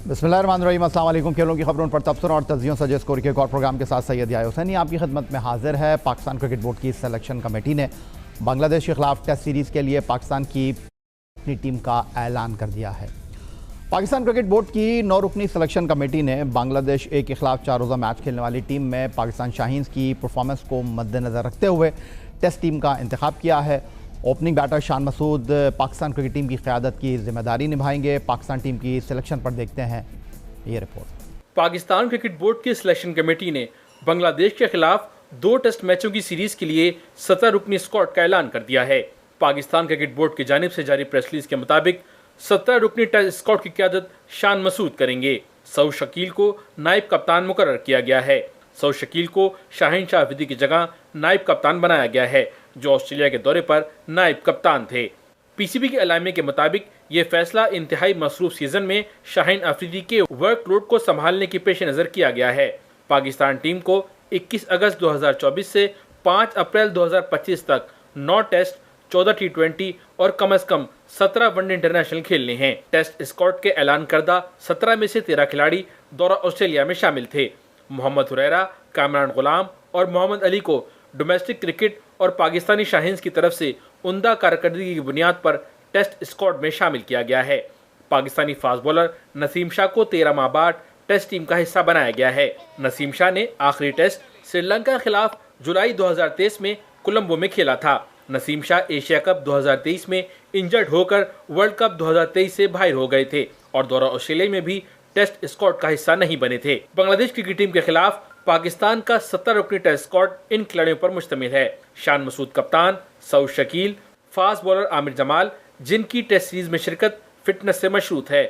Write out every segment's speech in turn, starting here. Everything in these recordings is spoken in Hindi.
बिस्मिल्लाहिर्रहमानिर्रहीम, अस्सलाम वालेकुम। खेलों की खबरों पर तबसरा और तज्जियों सजे स्कोर के एक और प्रोग्राम के साथ सैयद याहिया हुसैनी आपकी खिदमत में हाजिर है। पाकिस्तान क्रिकेट बोर्ड की सिलेक्शन कमेटी ने बांग्लादेश के खिलाफ टेस्ट सीरीज़ के लिए पाकिस्तान की अपनी टीम का ऐलान कर दिया है। पाकिस्तान क्रिकेट बोर्ड की 9 रुकनी सिलेक्शन कमेटी ने बांग्लादेश ए के खिलाफ 4 रोज़ा मैच खेलने वाली टीम में पाकिस्तान शाहीन्स की परफॉर्मेंस को मद्देनज़र रखते हुए टेस्ट टीम का इंतखाब किया है। Opening batter Shan Masood Pakistan cricket team की क़यादत की जिम्मेदारी निभाएंगे। पाकिस्तान टीम की सिलेक्शन पर देखते हैं ये रिपोर्ट। पाकिस्तान क्रिकेट बोर्ड की सिलेक्शन कमेटी ने बांग्लादेश के खिलाफ 2 टेस्ट मैचों की सीरीज के लिए 17 रुकनी स्क्वाड का ऐलान कर दिया है। पाकिस्तान क्रिकेट बोर्ड की जानिब से जारी प्रेस रिलीज के मुताबिक 17 रुकनी टेस्ट स्क्वाड की क़यादत शान मसूद करेंगे। सऊद शकील को नायब कप्तान मुकर्रर किया गया है। सऊद शकील को शाहीन शाह अफरीदी की जगह नायब कप्तान बनाया गया है, जो ऑस्ट्रेलिया के दौरे पर नायब कप्तान थे। पीसीबी के एलामे के मुताबिक ये फैसला इंतहाई मसरूफ सीजन में शाहीन अफरीदी के वर्कलोड को संभालने के पेश नज़र किया गया है। पाकिस्तान टीम को 21 अगस्त 2024 से 5 अप्रैल 2025 तक 9 टेस्ट, 14 T20 और कम से कम 17 वनडे इंटरनेशनल खेलने हैं। टेस्ट स्क्वाड के ऐलान करदा 17 में से 13 खिलाड़ी दौरा ऑस्ट्रेलिया में शामिल थे। मोहम्मद हुरैरा, कामरान गुलाम और मोहम्मद अली को डोमेस्टिक क्रिकेट और पाकिस्तानी शाहीन्स की तरफ से उम्दा कारकर्दगी की बुनियाद पर टेस्ट स्क्वाड में शामिल किया गया है। पाकिस्तानी फास्ट बॉलर नसीम शाह को 13 माह बाद टेस्ट टीम का हिस्सा बनाया गया है। नसीम शाह ने आखिरी टेस्ट श्रीलंका के खिलाफ जुलाई 2023 में कोलंबो में खेला था। नसीम शाह एशिया कप 2023 में इंजर्ड होकर वर्ल्ड कप 2023 से बाहर हो गए थे और दौरा ऑस्ट्रेलिया में भी टेस्ट स्क्वाड का हिस्सा नहीं बने थे। बांग्लादेश क्रिकेट टीम के खिलाफ पाकिस्तान का 17 रुकनी टेस्ट स्क्वाड इन खिलाड़ियों पर मुश्तमिल है। शान मसूद कप्तान, सऊद शकील, फास्ट बॉलर आमिर जमाल जिनकी टेस्ट सीरीज में शिरकत फिटनेस से मशरूत है,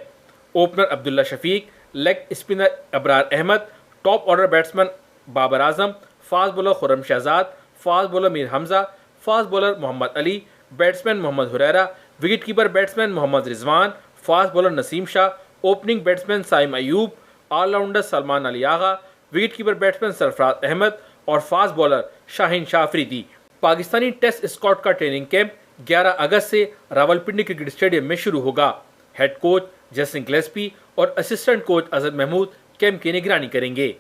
opener Abdullah Shafique, leg spinner Abrar Ahmed, top order batsman Babar Azam, fast bowler Khurram Shahzad, fast bowler Mir Hamza, fast bowler Mohammad Ali, batsman Mohammad Huraira, wicket keeper batsman Mohammad Rizwan, fast bowler Naseem Shah, opening batsman Saim Ayub, all rounder Salman Ali Agha, wicket keeper batsman Sarfaraz Ahmed और फास्ट बॉलर शाहीन शाह अफरीदी। पाकिस्तानी टेस्ट स्क्वाड का ट्रेनिंग कैंप 11 अगस्त से रावलपिंडी क्रिकेट स्टेडियम में शुरू होगा। हेड कोच जैसन ग्लेस्पी और assistant coach Azhar Mahmood camp की निगरानी करेंगे।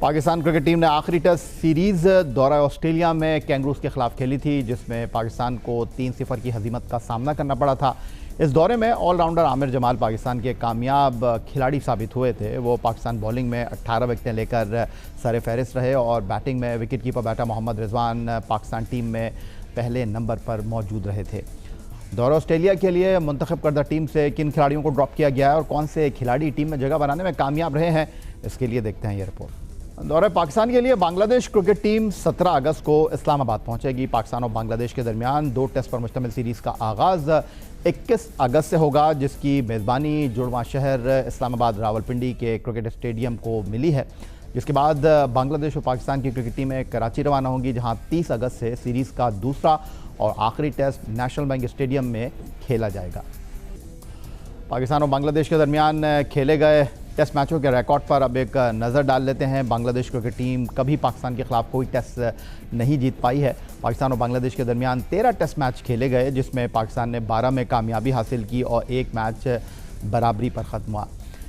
पाकिस्तान क्रिकेट टीम ने आखिरी टेस्ट सीरीज़ दौरा ऑस्ट्रेलिया में कैंगरूज के खिलाफ खेली थी, जिसमें पाकिस्तान को 3-0 की हजीमत का सामना करना पड़ा था। इस दौरे में ऑलराउंडर आमिर जमाल पाकिस्तान के कामयाब खिलाड़ी साबित हुए थे। वो पाकिस्तान बॉलिंग में 18 विकेटें लेकर सर फहरिस्त रहे और बैटिंग में wicket keeper batter Mohammad Rizwan Pakistan team में पहले नंबर पर मौजूद रहे थे। दौरा ऑस्ट्रेलिया के लिए मुंतखब करदा टीम से किन खिलाड़ियों को ड्रॉप किया गया है और कौन से खिलाड़ी टीम में जगह बनाने में कामयाब रहे हैं, इसके लिए देखते हैं ये रिपोर्ट। दौरे पाकिस्तान के लिए बांग्लादेश क्रिकेट टीम 17 अगस्त को इस्लामाबाद पहुंचेगी। पाकिस्तान और बांग्लादेश के दरमियान 2 टेस्ट पर मुश्तमिल सीरीज़ का आगाज़ 21 अगस्त से होगा, जिसकी मेज़बानी जुड़वा शहर इस्लामाबाद रावलपिंडी के क्रिकेट स्टेडियम को मिली है। जिसके बाद बांग्लादेश और पाकिस्तान की क्रिकेट टीमें कराची रवाना होंगी, जहां 30 अगस्त से सीरीज़ का दूसरा और आखिरी टेस्ट नेशनल बैंक स्टेडियम में खेला जाएगा। पाकिस्तान और बांग्लादेश के दरमियान खेले गए टेस्ट मैचों के रिकॉर्ड पर अब एक नज़र डाल लेते हैं। बांग्लादेश क्रिकेट टीम कभी पाकिस्तान के खिलाफ कोई टेस्ट नहीं जीत पाई है। पाकिस्तान और बांग्लादेश के दरमियान 13 टेस्ट मैच खेले गए, जिसमें पाकिस्तान ने 12 में कामयाबी हासिल की और 1 मैच बराबरी पर ख़त्म हुआ।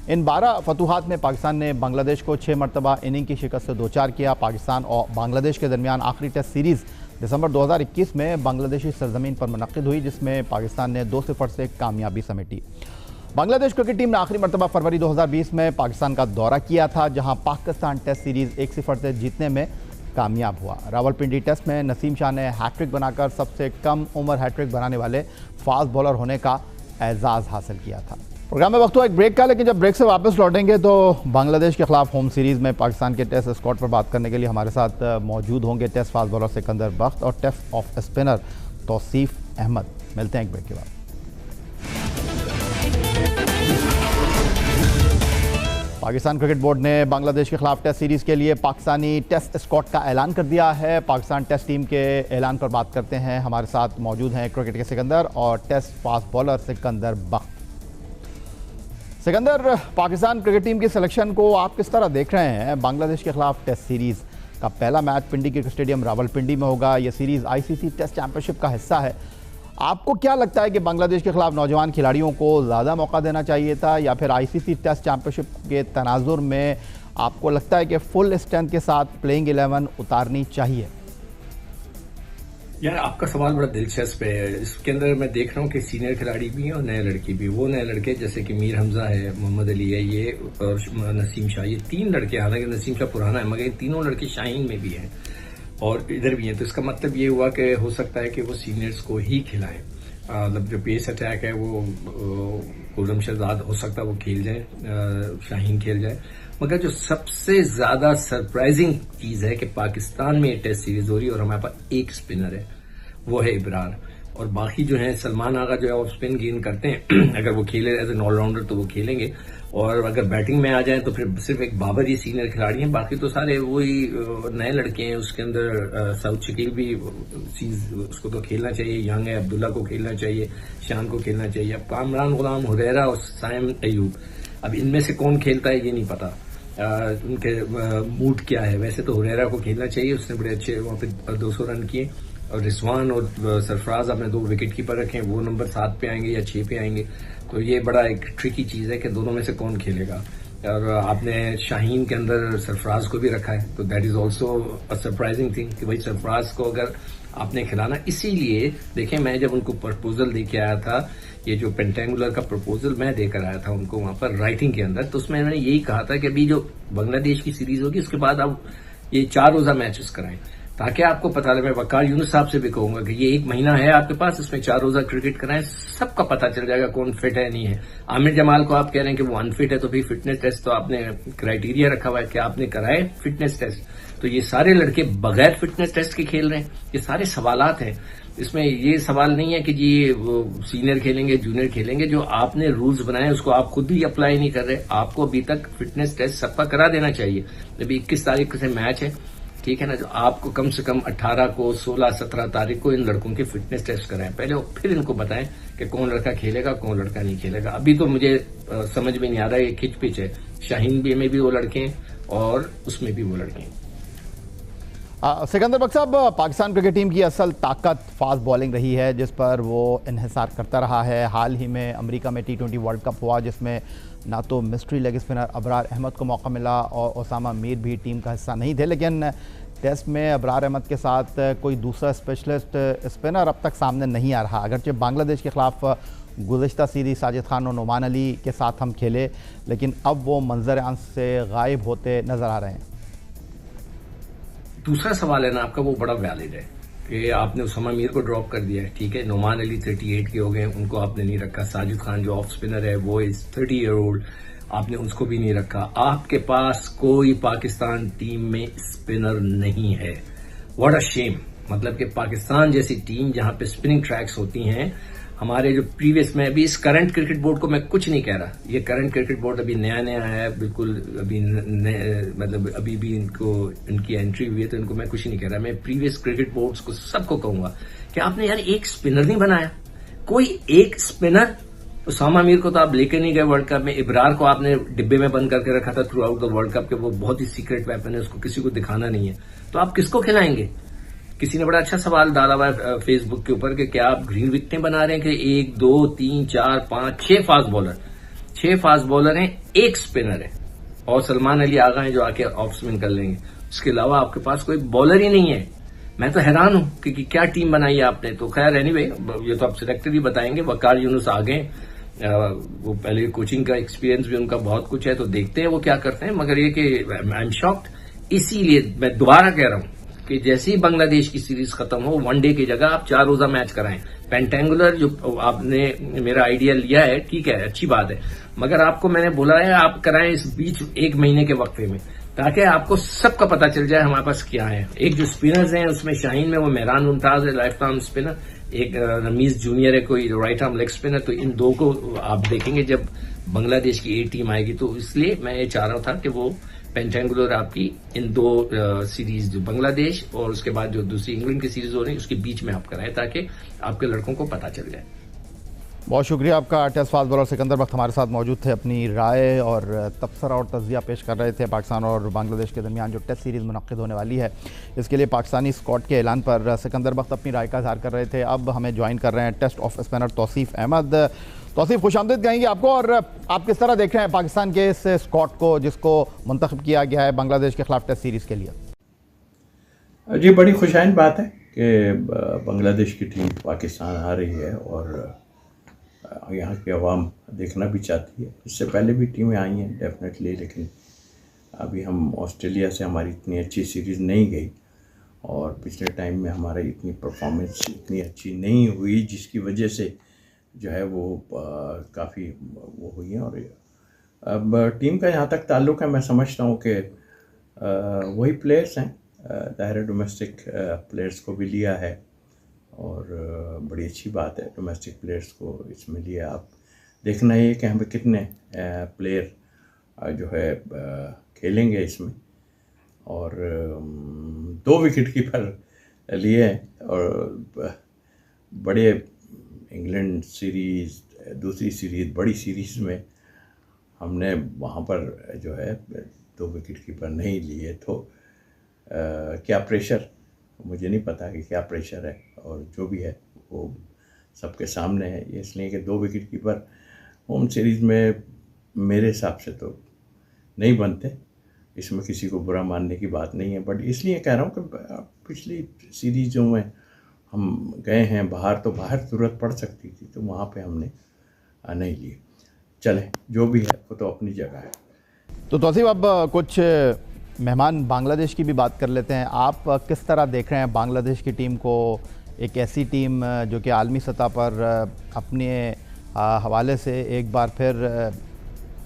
इन 12 फतूहात में पाकिस्तान ने बांग्लादेश को 6 मरतबा इनिंग की शिकस्त से 2-4 किया। पाकिस्तान और बांग्लादेश के दरमियान आखिरी टेस्ट सीरीज़ दिसंबर 2021 में बांग्लादेशी सरजमीन पर मुनक्किद हुई, जिसमें पाकिस्तान ने 2-0 से कामयाबी समेटी। बांग्लादेश क्रिकेट टीम ने आखिरी मरतबा फरवरी 2020 में पाकिस्तान का दौरा किया था, जहां पाकिस्तान टेस्ट सीरीज़ 1-0 से जीतने में कामयाब हुआ। रावलपिंडी टेस्ट में नसीम शाह ने हैट्रिक बनाकर सबसे कम उम्र हैट्रिक बनाने वाले फास्ट बॉलर होने का एजाज़ हासिल किया था। प्रोग्राम में वक्त हुआ एक ब्रेक का, लेकिन जब ब्रेक से वापस लौटेंगे तो बांग्लादेश के खिलाफ होम सीरीज़ में पाकिस्तान के टेस्ट स्क्वाड पर बात करने के लिए हमारे साथ मौजूद होंगे test fast bowler Sikandar Bakht और test off spinner Tauseef Ahmed. मिलते हैं एक ब्रेक के बाद। पाकिस्तान क्रिकेट बोर्ड ने बांग्लादेश के खिलाफ टेस्ट सीरीज़ के लिए पाकिस्तानी टेस्ट स्क्वाड का ऐलान कर दिया है। पाकिस्तान टेस्ट टीम के ऐलान पर बात करते हैं। हमारे साथ मौजूद हैं क्रिकेट के सिकंदर और टेस्ट फास्ट बॉलर सिकंदर बख्त। सिकंदर, पाकिस्तान क्रिकेट टीम की सिलेक्शन को आप किस तरह देख रहे हैं? बांग्लादेश के खिलाफ टेस्ट सीरीज़ का पहला मैच पिंडी क्रिकेट स्टेडियम रावलपिंडी में होगा। यह सीरीज़ ICC टेस्ट चैंपियनशिप का हिस्सा है। आपको क्या लगता है कि बांग्लादेश के खिलाफ नौजवान खिलाड़ियों को ज़्यादा मौका देना चाहिए था, या फिर आईसीसी टेस्ट चैंपियनशिप के तनाजुर में आपको लगता है कि फुल स्ट्रेंथ के साथ प्लेइंग 11 उतारनी चाहिए? यार, आपका सवाल बड़ा दिलचस्प है। इसके अंदर मैं देख रहा हूँ कि सीनियर खिलाड़ी भी हैं और नए लड़के भी। वो नए लड़के जैसे कि मीर हमजा है, मोहम्मद अली है, ये और नसीम शाह, ये 3 लड़के, हालांकि नसीम शाह पुराना है मगर ये तीनों लड़के शाहीन में भी हैं और इधर भी हैं। तो इसका मतलब ये हुआ कि हो सकता है कि वो सीनियर्स को ही खिलाएं। मतलब जो पेस अटैक है वो खुर्रम शहजाद हो सकता है वो खेल जाए, शाहीन खेल जाए। मगर जो सबसे ज्यादा सरप्राइजिंग चीज है कि पाकिस्तान में टेस्ट सीरीज हो रही है और हमारे पास एक स्पिनर है, वो है इब्रार। और बाकी जो है सलमान आगा जो है ऑफ स्पिन गेन करते हैं अगर वो खेले एज एन ऑलराउंडर तो वो खेलेंगे, और अगर बैटिंग में आ जाए तो फिर सिर्फ एक बाबर ही सीनियर खिलाड़ी हैं, बाकी तो सारे वही नए लड़के हैं। उसके अंदर साउथ शकील भी उसको तो खेलना चाहिए, यंग है, अब्दुल्ला को खेलना चाहिए, शान को खेलना चाहिए। अब कामरान गुलाम, हुरैरा और साइम अयूब, अब इनमें से कौन खेलता है ये नहीं पता, उनके मूड क्या है। वैसे तो हुरैरा को खेलना चाहिए, उसने बड़े अच्छे वहां पे 200 रन किए। और रिजवान और सरफराज आपने 2 विकेट कीपर रखे हैं, वो नंबर 7 पे आएंगे या 6 पे आएंगे। तो ये बड़ा एक ट्रिकी चीज है कि दोनों में से कौन खेलेगा। और आपने शाहीन के अंदर सरफराज को भी रखा है, तो that is also a surprising thing कि भाई सरफराज को अगर आपने खिलाना। इसीलिए देखें, मैं जब उनको प्रपोजल दे के आया था, ये जो पेंटेंगुलर का प्रपोजल मैं देकर आया था उनको वहां पर राइटिंग के अंदर, तो उसमें मैंने यही कहा था कि अभी जो बांग्लादेश की सीरीज होगी उसके बाद आप ये 4 रोजा मैचेस कराएं, ताकि आपको पता लगे। मैं वकार यूनुस साहब से भी कहूंगा कि ये 1 महीना है आपके पास, इसमें 4 रोजा क्रिकेट कराएं, सबका पता चल जाएगा कौन फिट है नहीं है। आमिर जमाल को आप कह रहे हैं कि वो अनफिट है, तो भी फिटनेस टेस्ट तो आपने क्राइटेरिया रखा हुआ है कि आपने कराए फिटनेस टेस्ट। तो ये सारे लड़के बगैर फिटनेस टेस्ट के खेल रहे हैं, ये सारे सवालात हैं। इसमें ये सवाल नहीं है कि जी वो सीनियर खेलेंगे जूनियर खेलेंगे, जो आपने रूल्स बनाए उसको आप खुद ही अप्लाई नहीं कर रहे। आपको अभी तक फिटनेस टेस्ट सबका करा देना चाहिए। अभी 21 तारीख से मैच है, ठीक है ना, जो आपको कम से कम 18 को 16 17 तारीख को इन लड़कों के फिटनेस टेस्ट कराएं पहले, और फिर इनको बताएं कि कौन लड़का खेलेगा कौन लड़का नहीं खेलेगा। अभी तो मुझे समझ में नहीं आ रहा है, ये खिच पिच है। शाहीन बी में भी वो लड़के हैं और उसमें भी वो लड़के हैं। सिकंदर बख्श साहब, पाकिस्तान क्रिकेट टीम की असल ताकत फास्ट बॉलिंग रही है, जिस पर वो इन्हिसार करता रहा है। हाल ही में अमेरिका में T20 वर्ल्ड कप हुआ, जिसमें ना तो mystery leg spinner Abrar Ahmed को मौका मिला और ओसामा मीर भी टीम का हिस्सा नहीं थे, लेकिन टेस्ट में अबरार अहमद के साथ कोई दूसरा स्पेशलिस्ट स्पिनर अब तक सामने नहीं आ रहा। अगरचे बांग्लादेश के खिलाफ गुज़िश्ता सीरीज़ साजिद खान और नुमान अली के साथ हम खेले, लेकिन अब वो मंजर आम से गायब होते नजर आ रहे हैं। दूसरा सवाल है ना आपका, वो बड़ा वैलिड है कि आपने उसामा मीर को ड्रॉप कर दिया है, ठीक है। नुमान अली 38 के हो गए, उनको आपने नहीं रखा। साजिद खान जो ऑफ स्पिनर है वो इज 30 ईयर ओल्ड, आपने उसको भी नहीं रखा। आपके पास कोई पाकिस्तान टीम में स्पिनर नहीं है। What a shame. मतलब कि पाकिस्तान जैसी टीम जहां पे स्पिनिंग ट्रैक्स होती हैं, हमारे जो प्रीवियस में, अभी इस करंट क्रिकेट बोर्ड को मैं कुछ नहीं कह रहा, ये करंट क्रिकेट बोर्ड अभी नया नया है बिल्कुल, अभी मतलब अभी भी इनकी एंट्री हुई है, तो इनको मैं कुछ नहीं कह रहा। मैं प्रीवियस क्रिकेट बोर्ड्स को सबको कहूंगा कि आपने यार एक स्पिनर नहीं बनाया, कोई एक स्पिनर। उसामा मीर को तो आप लेकर नहीं गए वर्ल्ड कप में, इब्रार को आपने डिब्बे में बंद करके रखा था through out the world cup के, वो बहुत ही सीक्रेट वेपन है, उसको किसी को दिखाना नहीं है, तो आप किसको खिलाएंगे। किसी ने बड़ा अच्छा सवाल डाला हुआ है फेसबुक के ऊपर कि क्या आप ग्रीन विकेटें बना रहे हैं कि 1 2 3 4 5 6 फास्ट बॉलर, 6 फास्ट बॉलर हैं, एक स्पिनर है और सलमान अली आगा हैं जो आके ऑफ स्पिन कर लेंगे। उसके अलावा आपके पास कोई बॉलर ही नहीं है। मैं तो हैरान हूं कि क्या टीम बनाई है आपने। तो खैर एनीवे, ये तो आप सिलेक्टर ही बताएंगे। वकार यूनुस आ गए, वो पहले कोचिंग का एक्सपीरियंस भी उनका बहुत कुछ है, तो देखते हैं वो क्या करते हैं। मगर ये कि आई एम शॉक्ड। इसीलिए मैं दोबारा कह रहा हूं कि जैसे ही बांग्लादेश की सीरीज खत्म हो, वनडे की जगह आप 4 रोजा मैच कराएं। पेंटेंगुलर जो आपने मेरा आइडिया लिया है, ठीक है, अच्छी बात है, मगर आपको मैंने बोला है आप कराएं इस बीच 1 महीने के वक्फे में, ताकि आपको सबका पता चल जाए हमारे पास क्या है। एक जो स्पिनर्स हैं उसमें शाहीन में वो मेहरान मुमताज है, लाइफ टाइम स्पिनर, एक रमीज जूनियर है कोई राइट आर्म लेग स्पिनर। तो इन 2 को आप देखेंगे जब बांग्लादेश की A टीम आएगी। तो इसलिए मैं ये चाह रहा था कि वो पेंटेंगुलर आपकी इन 2 सीरीज, जो बांग्लादेश और उसके बाद जो दूसरी इंग्लैंड की सीरीज हो रही है, उसके बीच में आप कराएं, ताकि आपके लड़कों को पता चल जाए। बहुत शुक्रिया आपका। टेस्ट फास्ट बॉलर सिकंदर बख्त हमारे साथ मौजूद थे, अपनी राय और तबसरा और तज्जिया पेश कर रहे थे पाकिस्तान और बांग्लादेश के दरमियान जो टेस्ट सीरीज़ मुनक़्क़िद होने वाली है इसके लिए पाकिस्तानी स्क्वाड के ऐलान पर सिकंदर बख्त अपनी राय का इज़हार कर रहे थे। अब हमें ज्वाइन कर रहे हैं test off spinner Tauseef Ahmed. Tauseef, खुशामदीद कहेंगे आपको, और आप किस तरह देख रहे हैं पाकिस्तान के इस स्क्वाड को जिसको मुंतखब किया गया है बांग्लादेश के ख़िलाफ़ टेस्ट सीरीज़ के लिए? जी, बड़ी खुशाइन बात है कि बांग्लादेश की टीम पाकिस्तान आ रही है और यहाँ की आवाम देखना भी चाहती है। इससे पहले भी टीमें आई हैं डेफिनेटली, लेकिन अभी हम ऑस्ट्रेलिया से हमारी इतनी अच्छी सीरीज़ नहीं गई और पिछले टाइम में हमारी इतनी परफॉर्मेंस इतनी अच्छी नहीं हुई, जिसकी वजह से जो है वो काफ़ी वो हुई है। और अब टीम का यहाँ तक ताल्लुक़ है, मैं समझता हूँ कि वही प्लेयर्स हैं, ज़ाहिर डोमेस्टिक प्लेयर्स को भी लिया है और बड़ी अच्छी बात है डोमेस्टिक प्लेयर्स को इसमें लिया। आप देखना ये कि हमें कितने प्लेयर जो है खेलेंगे इसमें, और 2 विकेट कीपर लिए और बड़े इंग्लैंड सीरीज़, दूसरी सीरीज़, बड़ी सीरीज़ में हमने वहाँ पर जो है 2 विकेट कीपर नहीं लिए। तो क्या प्रेशर, मुझे नहीं पता कि क्या प्रेशर है, और जो भी है वो सबके सामने है। ये इसलिए कि 2 विकेट कीपर होम सीरीज़ में मेरे हिसाब से तो नहीं बनते, इसमें किसी को बुरा मानने की बात नहीं है। बट इसलिए कह रहा हूँ कि पिछली सीरीज़ों में हम गए हैं बाहर, तो बाहर ज़रूरत पड़ सकती थी, तो वहाँ पे हमने नहीं लिए। चले, जो भी है वो तो अपनी जगह है। तो तौसीफ़, अब कुछ मेहमान बांग्लादेश की भी बात कर लेते हैं। आप किस तरह देख रहे हैं बांग्लादेश की टीम को, एक ऐसी टीम जो कि आलमी सतह पर अपने हवाले से एक बार फिर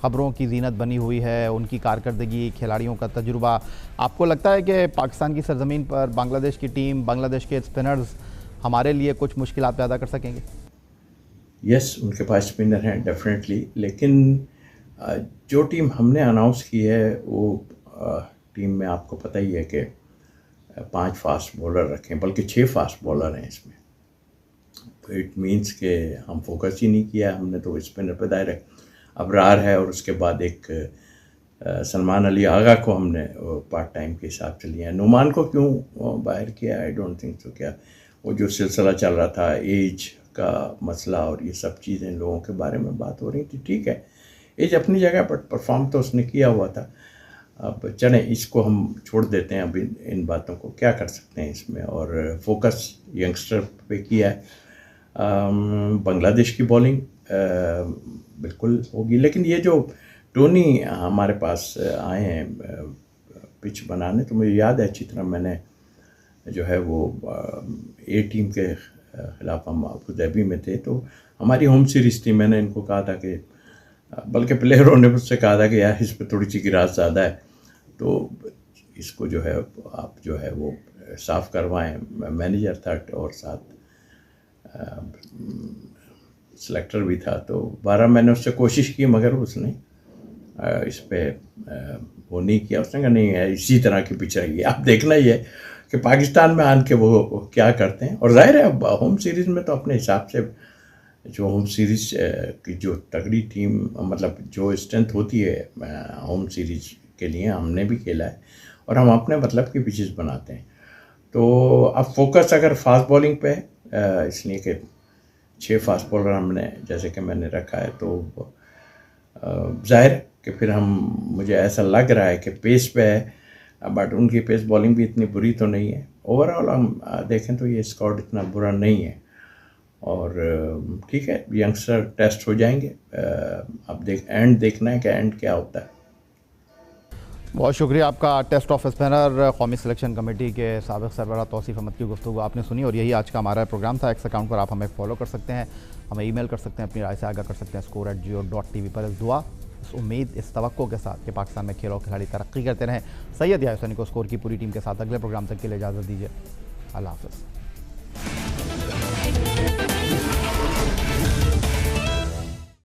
ख़बरों की ज़ीनत बनी हुई है, उनकी कारकर्दगी, खिलाड़ियों का तजुर्बा। आपको लगता है कि पाकिस्तान की सरज़मीन पर बांग्लादेश की टीम, बांग्लादेश के स्पिनर्स हमारे लिए कुछ मुश्किलात पैदा कर सकेंगे? यस, उनके पास स्पिनर हैं डेफिनेटली, लेकिन जो टीम हमने अनाउंस की है वो टीम में आपको पता ही है कि 5 फास्ट बॉलर रखें, बल्कि 6 फास्ट बॉलर हैं इसमें। तो इट मीन्स के हम फोकस ही नहीं किया हमने, तो स्पिनर पे दायरे अबरार है और उसके बाद एक सलमान अली आगा को हमने पार्ट टाइम के हिसाब से लिया है। नुमान को क्यों बाहर किया, आई डोंट थिंक सो। क्या वो जो सिलसिला चल रहा था एज का मसला और ये सब चीज़ें लोगों के बारे में बात हो रही थी, ठीक है, एज अपनी जगह, बट परफॉर्म तो उसने किया हुआ था। अब चलें, इसको हम छोड़ देते हैं अभी, इन बातों को क्या कर सकते हैं इसमें, और फोकस यंगस्टर पे किया है। बांग्लादेश की बॉलिंग बिल्कुल होगी, लेकिन ये जो टोनी हमारे पास आए हैं पिच बनाने, तो मुझे याद है अच्छी तरह, मैंने जो है वो ए टीम के ख़िलाफ़ हम अबू धाबी में थे, तो हमारी होम सीरीज़ थी। मैंने इनको कहा था कि, बल्कि प्लेयरों ने मुझसे कहा था कि यार इस पर थोड़ी सी गिरास ज़्यादा है, तो इसको जो है आप जो है वो साफ़ करवाएं। मैनेजर था और साथ सिलेक्टर भी था, तो 12 मैंने उससे कोशिश की, मगर उसने इस पर वो नहीं किया। उसने कहा नहीं है, इसी तरह की पिच रहेगी। आप देखना ही है कि पाकिस्तान में आन के वो क्या करते हैं। और जाहिर है अब होम सीरीज़ में तो अपने हिसाब से जो होम सीरीज़ की जो तगड़ी टीम, मतलब जो स्ट्रेंथ होती है होम सीरीज़ के लिए, हमने भी खेला है और हम अपने मतलब की पिचेस बनाते हैं। तो अब फोकस अगर फास्ट बॉलिंग पे है, इसलिए कि 6 फास्ट बॉलर हमने जैसे कि मैंने रखा है, तो जाहिर कि फिर मुझे ऐसा लग रहा है कि पेस पे है, बट उनकी पेस बॉलिंग भी इतनी बुरी तो नहीं है। ओवरऑल हम देखें तो ये स्क्वाड इतना बुरा नहीं है और ठीक है, यंगस्टर टेस्ट हो जाएंगे। अब देखना है कि एंड क्या होता है। बहुत शुक्रिया आपका। टेस्ट ऑफ स्पिनर कौमी सिलेक्शन कमेटी के साबिक़ सरबराह तौसीफ़ अहमद की गुफ्तगू आपने सुनी, और यही आज का हमारा प्रोग्राम था। एक्स अकाउंट पर आप हमें फॉलो कर सकते हैं, हमें ईमेल कर सकते हैं, अपनी राय से आगाह कर सकते हैं score@geo.tv पर। इस दुआ, इस उम्मीद, इस तवक्को के साथ कि पाकिस्तान में खेल और खिलाड़ी तरक्की करते रहें। सैयद या हुसैनी को स्कोर की पूरी टीम के साथ अगले प्रोग्राम तक के लिए इजाज़त दीजिए। अल्लाह हाफ़िज़।